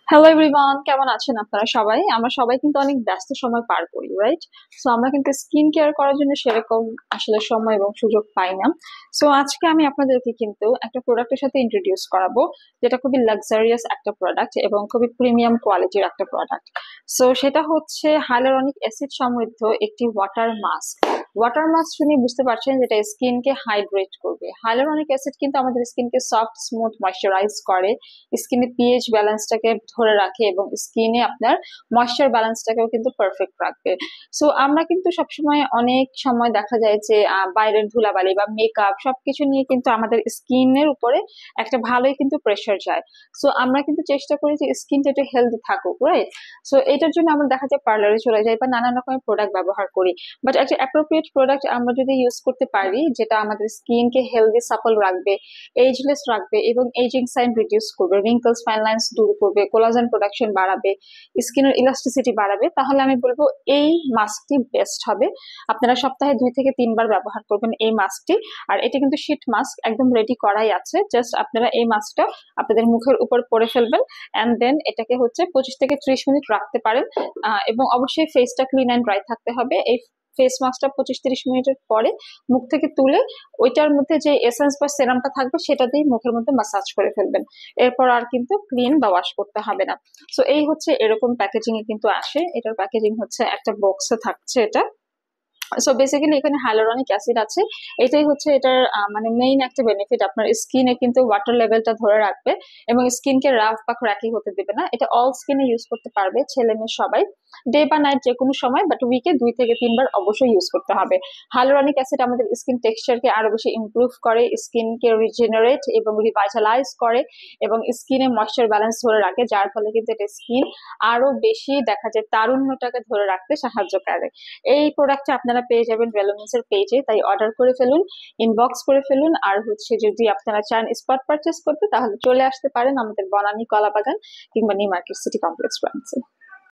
Hello everyone, কেমন আছেন আপনারা সবাই? আমরা সবাই কিন্তু অনেক ব্যস্ত সময় পার করি, রাইট? সো আমরা কিন্তু স্কিন কেয়ার করার জন্য সেরকম আসলে সময় এবং সুযোগ পাই না। সো আজকে আমি আপনাদেরকে কিন্তু একটা প্রোডাক্টের সাথে ইন্ট্রোডিউস করাবো, যেটা খুবই লাক্সারিয়াস একটা প্রোডাক্ট এবং খুবই প্রিমিয়াম কোয়ালিটির একটা প্রোডাক্ট। সো সেটা হচ্ছে হাইলুরনিক অ্যাসিড সমৃদ্ধ একটি ওয়াটার মাস্ক। ওয়াটার মাস্ক শুনে বুঝতে পারছেন যেটা স্কিনকে হাইড্রেট করবে। হাইলুরনিক অ্যাসিড কিন্তু আমাদের স্কিনকে সফট, স্মুথ, ময়শ্চারাইজ করে, স্কিনে পিএইচ ব্যালেন্সটাকে ধরে রাখে এবং স্কিনে আপনার ময়শ্চার ব্যালেন্সটাকেও কিন্তু পারফেক্ট রাখবে। সো আমরা কিন্তু সবসময় অনেক সময় দেখা যায় যে বাইরের ধুলাবালি বা মেকআপ সবকিছু নিয়ে কিন্তু আমাদের স্কিনের উপরে একটা ভালোই কিন্তু প্রেশার যায়। সো আমরা কিন্তু চেষ্টা করি যে স্কিনটা একটু হেলদি থাকুক, রাইট? সো এটার জন্য আমরা দেখা যায় পার্লারে চলে যাই বা নানান রকমের প্রোডাক্ট ব্যবহার করি। বাট একটা অ্যাপ্রোপ্রিয়েট প্রোডাক্ট আমরা যদি ইউজ করতে পারি, যেটা আমাদের স্কিনকে হেলদি সাপল রাখবে, এজলেস রাখবে এবং এজিং সাইন রিডিউস করবে, রিঙ্কলস ফাইন লাইন্স দূর করবে, কোলাজেন প্রোডাকশন বাড়াবে, স্কিনের ইলাস্টিসিটি বাড়াবে, তাহলে আমি বলবো এই মাস্কটি বেস্ট হবে। আপনারা সপ্তাহে 2 থেকে 3 বার ব্যবহার করবেন এই মাস্কটি। আর এটা কিন্তু শীট মাস্ক, একদম রেডি করাই আছে। জাস্ট আপনারা এই মাস্কটা আপনাদের মুখের উপর পরে ফেলবেন, অ্যান্ড দেন এটাকে হচ্ছে 25 থেকে 30 মিনিট রাখতে পারেন। এবং অবশ্যই ফেসটা ক্লিন অ্যান্ড ড্রাই থাকতে হবে। এই ফেস মাস্কটা 25-30 মিনিটের পরে মুখ থেকে তুলে ওইটার মধ্যে যে এসেন্স বা সেরামটা থাকবে সেটা দিয়ে মুখের মধ্যে মাসাজ করে ফেলবেন। এরপর আর কিন্তু ক্লিন বা ওয়াশ করতে হবে না। সো এই হচ্ছে, এরকম প্যাকেজিং এ কিন্তু আসে। এটার প্যাকেজিং হচ্ছে একটা বক্সে থাকছে এটা। সো বেসিক্যালি এখানে হাইলুরনিক অ্যাসিড আছে। এটাই হচ্ছে এটার মানে মেইন একটা বেনিফিট। আপনার স্কিনে কিন্তু ওয়াটার লেভেলটা ধরে রাখবে এবং স্কিনকে রাফ বা ক্র্যাকি হতে দেবে না। এটা অল স্কিনে ইউজ করতে পারবে, ছেলে মেয়ে সবাই, ডে বা নাইট যে কোনো সময়, বাট উইকে 2 থেকে 3 বার অবশ্যই ইউজ করতে হবে। হাইলুরনিক অ্যাসিড আমাদের স্কিন টেক্সচারকে আরো বেশি ইমপ্রুভ করে, স্কিনকে রিজেনারেট এবং রিভাইটালাইজ করে এবং স্কিনে ময়েশ্চার ব্যালেন্স ধরে রাখে, যার ফলে কিন্তু এটা স্কিন আরো বেশি দেখা যায় তারুণ্যটাকে ধরে রাখতে সাহায্য করে। এই প্রোডাক্টটা আপনারা পেয়ে যাবেন রেলোনেন্স এর পেজে, তাই অর্ডার করে ফেলুন, ইনবক্স করে ফেলুন। আর হচ্ছে যদি আপনারা চান স্পট পারচেস করতে, তাহলে চলে আসতে পারেন আমাদের বনানী কলাবাগান কিংবা নিউ মার্কেট সিটি কমপ্লেক্স ব্রাঞ্চে।